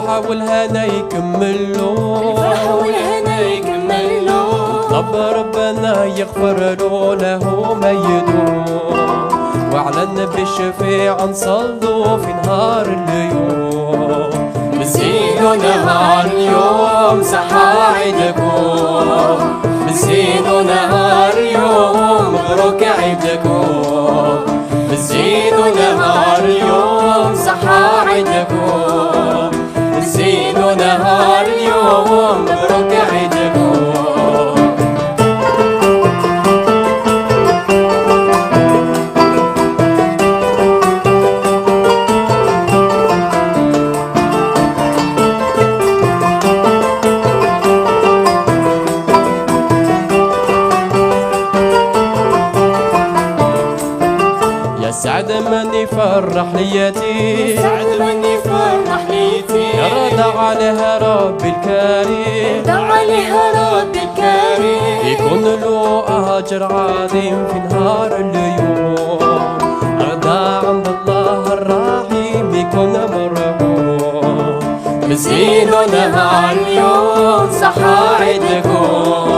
الفرحة والهنا يكملوا، الفرحة والهنا يكملوا. طب ربنا يغفر له ميتون، وعلى النبي الشفيع نصلوا في نهار اليوم. مسيدوا نهار اليوم صحا عيدكم، مسيدوا نهار اليوم مبروك عيدكم، مسيدوا نهار اليوم صحا عيدكم، مسيدوا نهار اليوم مبروك عيدكم. سعد من يفرح ليتي، سعد من يفرح ليتي، يرضى عليها ربي الكريم، يرضى عليها ربي الكريم، يكون له أجر عظيم في نهار اليوم. رضا عند الله الرحيم يكون مرحوم. مسيدوا نهار اليوم صحا عيدكم،